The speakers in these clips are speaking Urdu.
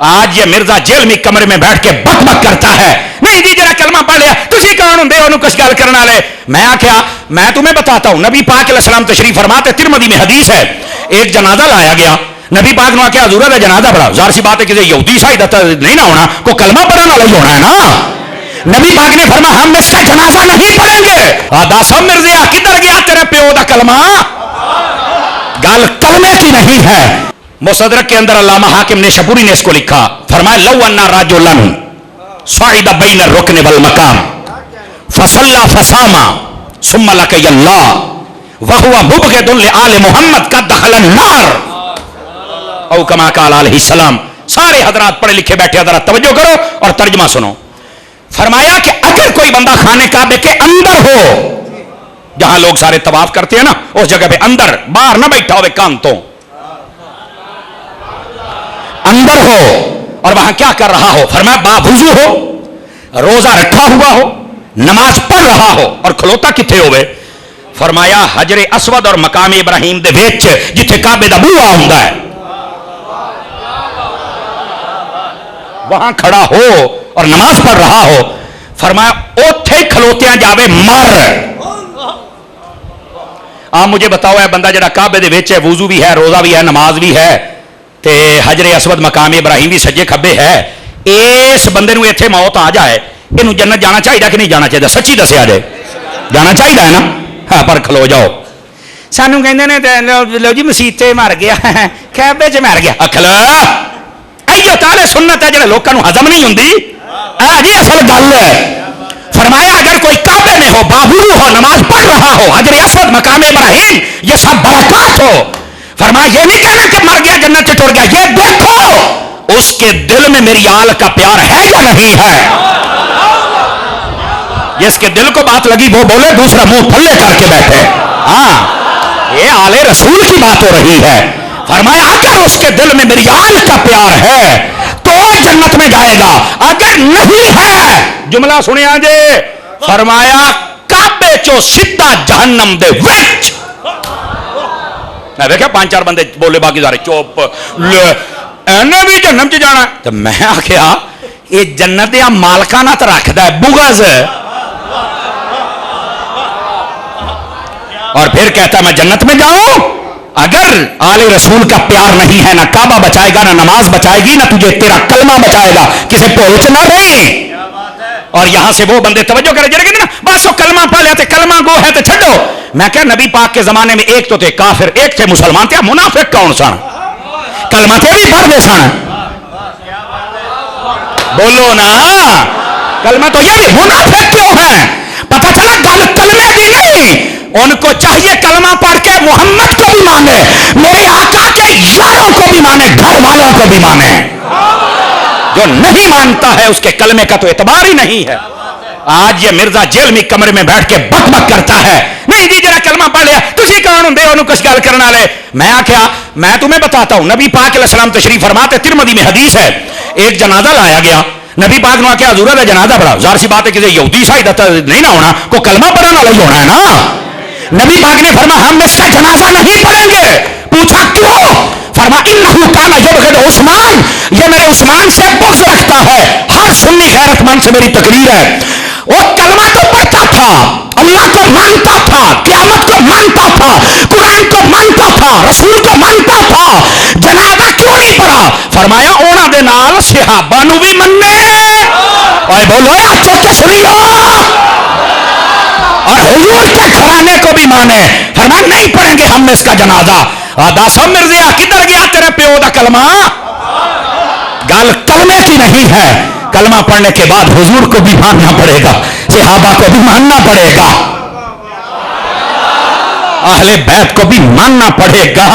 آج یہ مرزا جیل میں کمرے میں بیٹھ کے بک بک کرتا ہے، نہیں جی جرا کلمہ پڑھ لیا، تسی کون ہوندے ہو کچھ گل کرنے والے؟ میں آخیا میں تمہیں بتاتا ہوں، نبی پاک علیہ السلام تشریف فرماتے، ترمذی میں حدیث ہے، ایک جنازہ لایا گیا، نبی پاک نے آخیا حضور دا جنازہ پڑھا، ظاہر سی بات ہے کسی یہودی عیسائی دا نہیں نہ ہونا، کو کلمہ پڑھنے والا ہی ہونا ہے نا۔ نبی پاک نے فرمایا ہم اس کا جنازہ نہیں پڑھیں گے۔ دس مرزیا کدھر گیا تیرے پیو دا کلمہ؟ گل کلمے کی نہیں ہے۔ مصدرک کے اندر علامہ حاکم نے شپوری نے اس کو لکھا، فرمایا لو ان رجلا صعد بین الرکن والمقام فصلى فصاما ثم لقي الله وهو مبغض لآل محمد قد دخل النار او کما قال علیہ السلام۔ سارے حضرات پڑھے لکھے بیٹھے حضرات توجہ کرو اور ترجمہ سنو۔ فرمایا کہ اگر کوئی بندہ خانے کعبے کے اندر ہو، جہاں لوگ سارے طواف کرتے ہیں نا، اس جگہ پہ اندر، باہر نہ بیٹھا ہوئے کانتوں، اندر ہو اور وہاں کیا کر رہا ہو؟ فرمایا باوضو ہو، روزہ رکھا ہوا ہو، نماز پڑھ رہا ہو، اور کھلوتا کتنے ہوئے؟ فرمایا حجر اسود اور مقام ابراہیم دے وچ جتھے کعبے دا بوہا ہوندا ہے وہاں کھڑا ہو اور نماز پڑھ رہا ہو، فرمایا اوتھے کھلوتیاں جاوے مر۔ آپ مجھے بتاؤ ہے بندہ جڑا کعبے دے وچ ہے، وضو بھی ہے، روزہ بھی ہے، نماز بھی ہے، تے حجر اسود مقام ابراہیم بھی سجے کھبے ہے، اس بندے نو ایتھے موت آ جائے، اینو جنت جانا چاہیے کہ نہیں جانا چاہیے؟ سچی دسیا جائے، جانا چاہیے ہے نا؟ ہاں پر کھلو جاؤ، سانو کہندے نے لو جی مسیت تے مر گیا، کعبے چ مر گیا، کھلو ایو تالے سنت ہے جڑے لوکاں نو ہضم نہیں ہوندی، جی اصل گل ہے۔ فرمایا اگر کوئی کعبے میں ہو، باوضو ہو، نماز پڑھ رہا ہو، حجر اسود مقام ابراہیم یہ سب برکات ہو، فرمایا یہ نہیں کہنا کہ مر گیا جنت سے ٹر گیا، یہ دیکھو اس کے دل میں میری آل کا پیار ہے یا نہیں ہے۔ جس کے دل کو بات لگی وہ بولے، دوسرا منہ پھلے کر کے بیٹھے۔ ہاں یہ آل رسول کی بات ہو رہی ہے۔ فرمایا اگر اس کے دل میں میری آل کا پیار ہے تو جنت میں جائے گا، اگر نہیں ہے، جملہ سنیا جے، فرمایا کعبے چو سیدھا جہنم دے وچ۔ میں دیکھا پانچ چار بندے بولے، باقی سارے چوپ، اینے بھی جنم چ جانا، تو میں آخیا یہ جنت یا مالکانہ تو رکھدا ہے بغض، اور پھر کہتا ہے میں جنت میں جاؤں۔ اگر آل رسول کا پیار نہیں ہے، نہ کعبہ بچائے گا، نہ نماز بچائے گی، نہ تجھے تیرا کلمہ بچائے گا، کسی پہنچ نہ رہی۔ اور یہاں سے وہ بندے توجہ کرے جڑے کہتے ہیں نا بس وہ کلمہ پڑھ لیتے، کلمہ گو ہے تو چھڈو۔ میں کہا نبی پاک کے زمانے میں ایک تو تھے کافر، ایک تھے مسلمان، تھے منافق کون سن؟ کلمہ تے بھی پڑھ دے سن، بولو نا، کلمہ تو یہ بھی منافق کیوں ہیں؟ پتہ چلا گل کلمے دی نہیں، ان کو چاہیے کلمہ پڑھ کے محمد کو بھی مانے، میرے آقا کے یاروں کو بھی مانے، گھر والوں کو بھی مانے۔ جو نہیں مانتا ہے اس کے کلمے کا تو اعتبار ہی نہیں ہے۔ آج یہ مرزا جیل میں کمرے میں بیٹھ کے بک بک کرتا ہے، نہیں جی جرا کلمہ پڑھ لیا، تسی کون ہوندے ہو کچھ گل کرنے والے؟ میں آخیا میں تمہیں بتاتا ہوں، نبی پاک علیہ السلام تشریف فرماتے، ترمذی میں حدیث ہے، ایک جنازہ لایا گیا، نبی پاک نے آخیا حضور دا جنازہ پڑھا، ظاہر سی بات ہے کسی یہودی عیسائی دا نہیں نہ ہونا، کو کلمہ پڑھنے والا ہی ہونا ہے نا۔ نبی پاک نے فرمایا ہم اس کا جنازہ نہیں پڑھیں گے۔ پوچھا کیوں؟ فرمایا انہ کان یبغض عثمان، یہ میرے عثمان سے بغض رکھتا ہے۔ ہر سنی غیرت مند سے میری تقریر ہے، وہ کلمہ تو پڑھتا تھا، اللہ کو مانتا تھا، قیامت کو مانتا تھا، قرآن کو مانتا تھا، رسول کو مانتا تھا، جنازہ کیوں نہیں پڑھا؟ فرمایا اونا دے نال صحابہ نو بھی مننے، اور بولو یا چوکے سنیو، اور حضور کے گھرانے کو بھی مانے۔ فرمایا نہیں پڑھیں گے ہم اس کا جنازہ۔ داسو مرزیا کدھر گیا تیرے پیو دا کلمہ؟ گل کلمے کی نہیں ہے، کلمہ پڑھنے کے بعد حضور کو بھی ماننا پڑے گا، صحابہ کو بھی ماننا پڑے گا، اہل بیت کو بھی ماننا پڑے گا،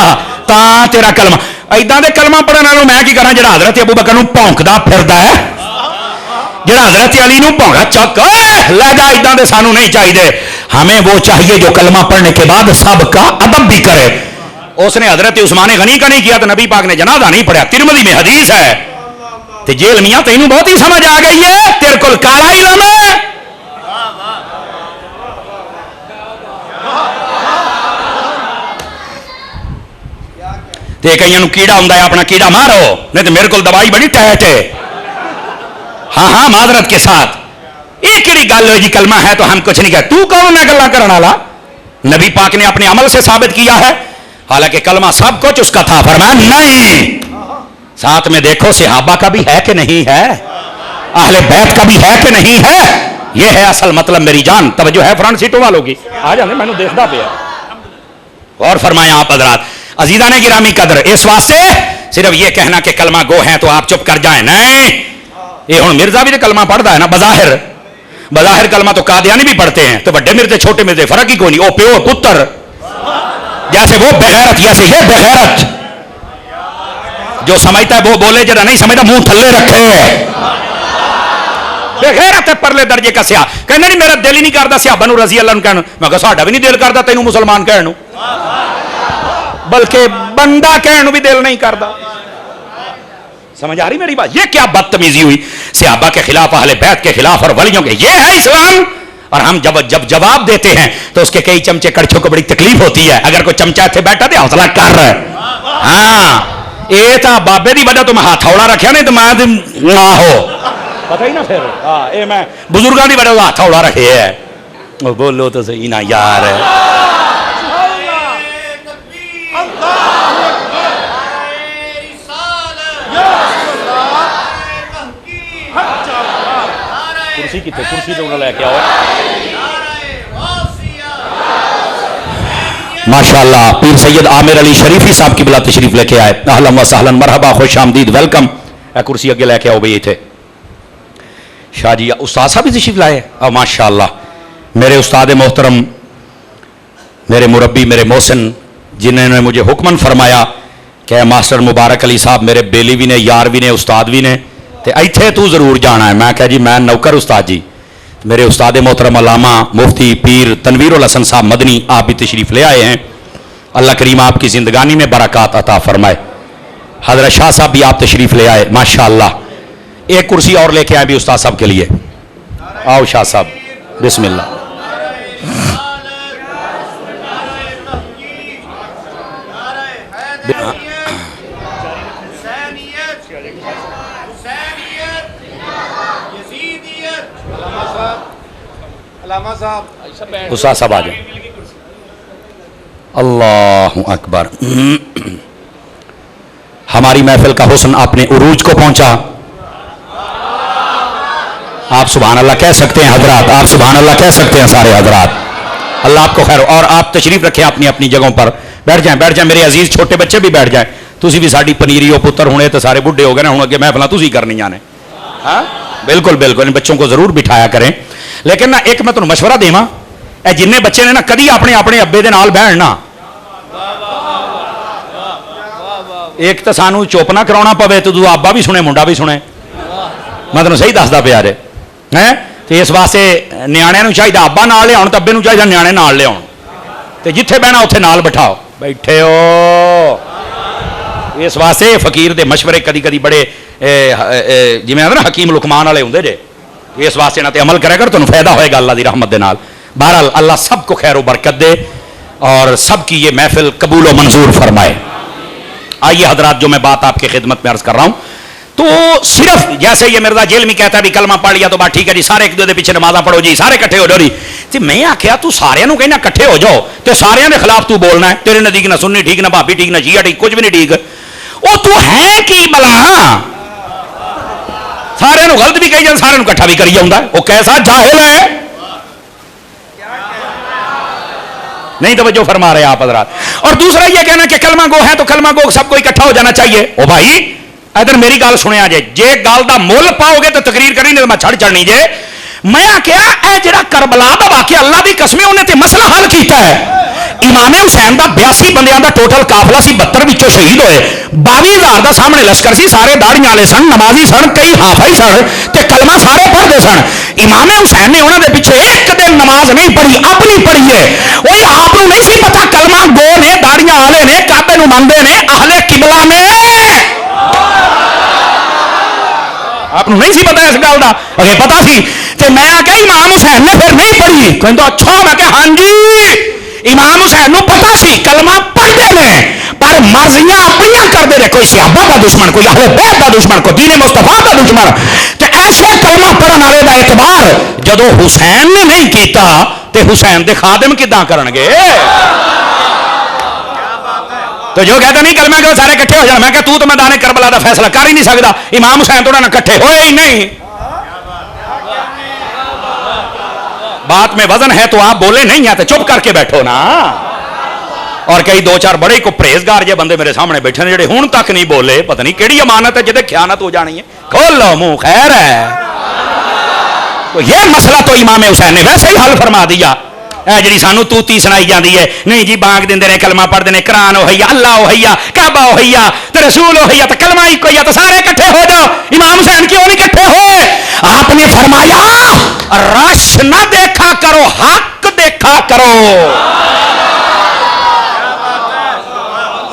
تا تیرا کلمہ۔ ایداں دے کلمہ پڑھن والوں میں کی کراں جڑا حضرت ابو بکر نو پونکدا پھردا ہے، جڑا حضرت علی نو پونکا چک لے جا، ایداں دے سانو نہیں چاہیے۔ ہمیں وہ چاہیے جو کلمہ پڑھنے کے بعد سب کا ادب بھی کرے۔ اس نے حضرت عثمان غنی کا نہیں کیا تو نبی پاک نے جنازہ نہیں پڑھا، ترمذی میں حدیث ہے۔ تے جیل میاں تینوں بہت ہی سمجھ آ گئی ہے، تیرے کول کالا علم ہے۔ تے کئیاں نوں کیڑا ہوندا ہے اپنا کیڑا مارو نہیں تو میرے کو دوائی بڑی ٹائٹ ہے. ہاں ہاں معذرت کے ساتھ یہ کیڑی گل ہوئی جی کلمہ ہے تو ہم کچھ نہیں کہتے. تو کون ہے گلاں کرن والا؟ نبی پاک نے اپنے عمل سے ثابت کیا ہے. حالانکہ کلمہ سب کچھ اس کا تھا. فرمایا نہیں. ساتھ میں دیکھو صحابہ کا بھی ہے کہ نہیں ہے, اہل بیت کا بھی ہے کہ نہیں ہے. یہ ہے اصل مطلب. میری جان توجہ ہے فرنٹ سیٹوں والوں کی؟ آ جانے میں نے دیکھتا پیا. اور فرمایا آپ حضرات عزیزان گرامی قدر, اس واسطے صرف یہ کہنا کہ کلمہ گو ہیں تو آپ چپ کر جائیں نہیں. یہ ہوں مرزا بھی تو کلمہ پڑھتا ہے نا بظاہر کلمہ تو قادیانی بھی پڑھتے ہیں. تو بڑے مرزے چھوٹے مرزے فرق ہی کوئی نہیں. او پیو پتر, جیسے وہ بغیرت جیسے یہ بغیرت. جو سمجھتا ہے وہ بولے, جڑا نہیں سمجھتا منہ تھلے رکھے. بغیرت ہے پرلے درجے کا سیاہ. کہنا نہیں میرا دل ہی نہیں کرتا سیاہ بنو رضی اللہ عنہ کہنا. میں کہا ساڈا بھی نہیں دل کرتا تینوں مسلمان کہنوں, بلکہ بندہ کہنوں بھی دل نہیں کرتا. سمجھ آ رہی میری بات؟ یہ کیا بدتمیزی ہوئی صحابہ کے خلاف, اہل بیت کے خلاف اور ولیوں کے. یہ ہے اسلام. اور ہم جب جواب دیتے ہیں تو اس کے کئی چمچے کڑچھوں کو بڑی تکلیف ہوتی ہے. اگر کوئی چمچہ اتنے بیٹھا تو حوصلہ کر رہا ہے. ہاں یہ تو بابے دی وجہ تو میں ہاتھ ہوڑا رکھا نہیں تو میں نہ ہو پتہ ہی نہ پھر. ہاں یہ میں بزرگاں دی وجہ ہاتھ ہوڑا رکھے ہے. بولو تو صحیح نا یار. کرسی کتنے کرسی تو انہیں لے کے آؤ. ماشاءاللہ پیر سید عامر علی شریفی صاحب کی بلا تشریف لے کے آئے. اہلا و سہلا مرحبا خوش آمدید ویلکم. اے کرسی اگے لے کے آؤ بھئی. تھے شاہ جی استاد صاحب بھی تشریف لائے. ماشاءاللہ میرے استاد محترم, میرے مربی, میرے محسن, جنہوں نے مجھے حکمن فرمایا کہ ماسٹر مبارک علی صاحب میرے بیلی بھی نے, یار بھی نے, استاد بھی نے, تے ایتھے تو ضرور جانا ہے. میں کہا جی میں نوکر استاد جی. میرے استاد محترم علامہ مفتی پیر تنویر الحسن صاحب مدنی آپ بھی تشریف لے آئے ہیں. اللہ کریم آپ کی زندگانی میں برکات عطا فرمائے. حضرت شاہ صاحب بھی آپ تشریف لے آئے ماشاءاللہ. ایک کرسی اور لے کے آئے بھی استاد صاحب کے لیے. آؤ شاہ صاحب بسم اللہ. استاد صاحب آ جائیں. اللہ اکبر. ہماری محفل کا حسن اپنے عروج کو پہنچا. آپ سبحان اللہ کہہ سکتے ہیں حضرات, آپ سبحان اللہ کہہ سکتے ہیں سارے حضرات. اللہ آپ کو خیر. اور آپ تشریف رکھیں اپنی اپنی جگہوں پر. بیٹھ جائیں میرے عزیز چھوٹے بچے بھی بیٹھ جائیں. تسی بھی ساڈی پنیری ہو پتر ہونے تو سارے بڈھے ہو گئے نا, ہوں اگے محفلاں تسی کرنی نے. ہاں بالکل بالکل ان بچوں کو ضرور بٹھایا کریں. لیکن نہ ایک میں تمہیں مشورہ دیواں, اے جن بچے نے نا کدی اپنے اپنے ابے دے نال بہن نا, ایک تو سانو چپ نہ کراؤنا پوے تو ابا بھی سنے منڈا بھی سنے. میں تمہیں صحیح دسدا پیا جے ہے. تو اس واسطے نیاڑیاں چاہیے ابا نال لے آؤ, تو ابے چاہیے نیانے نال لے آؤ. تو جتھے بہنا اتنے نال بٹھاؤ. بیٹھے ہو اس واسطے فقیر دے مشورے کدی کدی بڑے جی میں نا حکیم لقمان والے ہوں جے. اس واسطے نہ عمل کرے کر, تمہیں فائدہ ہوئے گا اللہ دی رحمت دے نال. بہرحال اللہ سب کو خیر و برکت دے اور سب کی یہ محفل قبول و منظور فرمائے. آئیے حضرات, جو میں بات آپ کی خدمت میں عرض کر رہا ہوں تو صرف جیسے یہ مرزا جیل میں کہتا ہے بھی کلمہ پڑھ لیا تو بات ٹھیک ہے جی, سارے ایک دوسرے پیچھے نمازاں پڑھو جی, سارے کٹھے ہو جاؤ جی. تو میں آخیا تو سارے کہنا کٹھے ہو جاؤ تو سارے کے خلاف تو بولنا ہے. تیرے نزدیک نہ سنی ٹھیک, نہ بھابی ٹھیک, نہ شیعہ ٹھیک, کچھ بھی نہیں ٹھیک. وہ تو ہے کی بلا سارے غلط بھی کہی جائے, سارے کٹھا بھی کری جاؤں. وہ کیسا جاہل ہے, نہیں توجہ فرما رہے آپ حضرات. اور دوسرا یہ کہنا کہ کلمہ گو ہے تو کلمہ گو سب کو اکٹھا ہو جانا چاہیے. او بھائی ادھر میری گل سنیا جے, جے گل دا مول پاؤ گے تو تقریر کریں گے تو میں چھڑ چڑنی جے. میں کیا اے جڑا کربلا دا واقعہ اللہ دی قسم انہیں تے مسئلہ حل کیتا ہے. امام حسین دا 82 بندیاں دا ٹوٹل قافلہ سی, 72 وچوں شہید ہوئے. 22,000 دا سامنے لشکر سی, سارے داڑیاں والے سن, نمازی سن, کئی حافظ سن, تے کلمہ سارے پڑھتے سن. امام حسین نے انہوں دے پیچھے ایک دن نماز نہیں پڑھی, اپنی پڑھی ہے. وہی آپ کو نہیں سی پتا کلمہ گو نے, داڑیاں والے نے, کعبے نوں مانتے نے, اہل قبلہ نے. آپ نہیں سی پتا اس گل کا, اگر پتا سی تو میں آ کہ امام حسین نے پھر نہیں پڑھی. کہیں تو اچھا, میں کہ ہاں جی امام حسین نو پتا سی کلمہ پڑھتے ہیں, پر مرضیاں اپنیاں کر دے رہے، کوئی صحابہ کا دشمن، کوئی اہل بیت کا دشمن، کوئی دین مصطفیٰ کا دشمن. تے ایسے کلمہ پڑھن والے دا اعتبار جدو حسین نے نہیں کیتا تے حسین دے خادم کداں کرن گے؟ تو جو کہتا نہیں کلمہ کہ سارے کٹھے ہو جانا، میں کہ تو میدان کربلا دا فیصلہ کر ہی نہیں سکتا. امام حسین تو نہ کٹھے ہوئے ہی نہیں. بات میں وزن ہے تو آپ بولے نہیں آتے، چپ کر کے بیٹھو نا. اور کئی دو چار بڑے کو پرہیزگار جے بندے میرے سامنے بیٹھے نے جڑے ہن تک نہیں بولے، پتہ نہیں کیڑی امانت ہے جدے خیانت ہو جانی ہے. کھول لو منہ، خیر ہے. تو یہ مسئلہ تو امام حسین نے ویسے ہی حل فرما دیا. جی سانو توتی سنائی جاتی ہے، نہیں جی بانگ دے نے کلمہ پڑھتے ہیں، قرآن اوہیا، اللہ اوہیا، کعبہ اوہیا، تو رسول اوہیا، تو کلمہ ایک ہویا، تو سارے کٹھے ہو جاؤ. امام حسین کیوں نہیں کٹھے ہوئے؟ آپ نے فرمایا رش نہ دیکھا کرو، حق دیکھا کرو.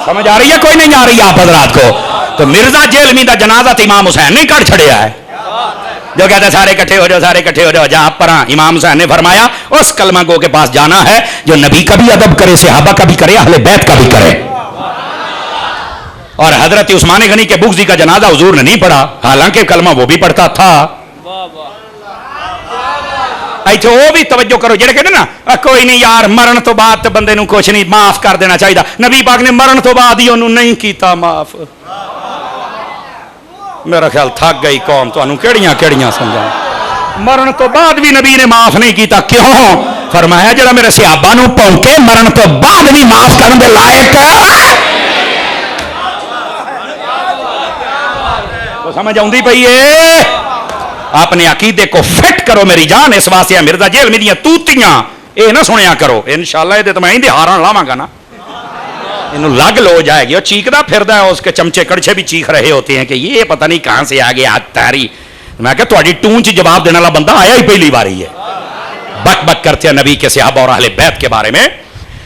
سمجھ آ رہی ہے کوئی نہیں آ رہی آپ حضرات کو؟ تو مرزا جیلمی دا جنازہ تو امام حسین نے کٹ چھڑیا ہے. جو کہتے ہیں سارے کٹھے ہو جاؤ، سارے کٹھے ہو جاؤ، جہاں پر امام حسین نے فرمایا اس کلمہ گو کے پاس جانا ہے جو نبی کا بھی ادب کرے، صحابہ کا بھی کرے، اہل بیت کا بھی کرے. اور حضرت عثمان غنی کے بغضی کا جنازہ حضور نے نہیں پڑھا، حالانکہ کلمہ وہ بھی پڑھتا تھا. ایتھے وہ بھی توجہ کرو جڑے کہتے نا کوئی نہیں یار مرن تو بعد بندے نو کچھ نہیں معاف کر دینا چاہیے. نبی پاک نے مرن تو بعد ہی انہوں نہیں کیتا معاف. میرا خیال تھک گئی قوم، تو انہوں کیڑیاں سمجھا. مرن تو بعد بھی نبی نے معاف نہیں کیتا. کیوں؟ فرمایا جڑا میرے صحابہ نو پونکے مرن تو بعد بھی معاف کرن دے لائق تو سمجھ آؤندی پئی ہے. اپنے عقیدے کو فٹ کرو میری جان. اس واسطے مرزا جیلمی دیاں توتیاں اے نہ سنیا کرو. انشاءاللہ یہ تو میں ہی ہاراں لاواں گا نا، انہوں لگ لو جائے گی. اور چیختا پھردا ہے، اس کے چمچے کڑچے بھی چیخ رہے ہوتے ہیں کہ یہ پتہ نہیں کہاں سے آ گیا تاری. میں کہ تہاڈی ٹونچ جواب دینے والا بندہ آیا ہی پہلی باری ہے. بک بک کرتے ہیں نبی کے صحابہ اور اہل بیت کے بارے میں.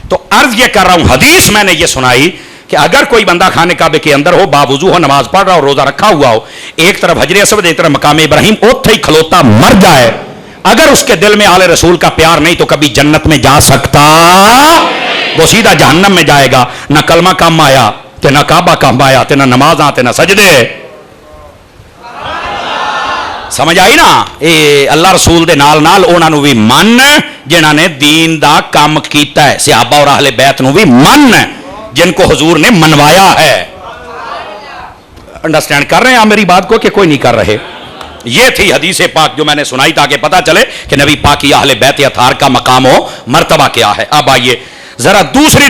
تو عرض یہ کر رہا ہوں، حدیث میں نے یہ سنائی کہ اگر کوئی بندہ خانے کعبے کے اندر ہو، باوضو ہو، نماز پڑھ رہا ہو، روزہ رکھا ہوا ہو، ایک طرف حجر اسود ایک طرف مقام ابراہیم، اوتھے ہی کھلوتا مر جائے، اگر اس کے دل میں آل رسول کا پیار نہیں تو کبھی جنت میں جا سکتا، وہ سیدھا جہنم میں جائے گا. نہ کلمہ کام آیا تے نہ کعبہ کام آیا تے نہ نماز آتے نہ سجدے. سمجھ آئی نا؟ اے اللہ رسول دے نال نال انہاں نو بھی من جنہاں نے دین دا کام کیتا ہے، صحابہ اور اہل بیت نو بھی من جن کو حضور نے منوایا ہے. انڈرسٹینڈ کر رہے ہیں آپ میری بات کو کہ کوئی نہیں کر رہے؟ یہ تھی حدیث پاک جو میں نے سنائی تاکہ پتہ چلے کہ نبی پاک کی اہل بیت اطہار کا مقام و مرتبہ کیا ہے. اب آئیے ذرا دوسری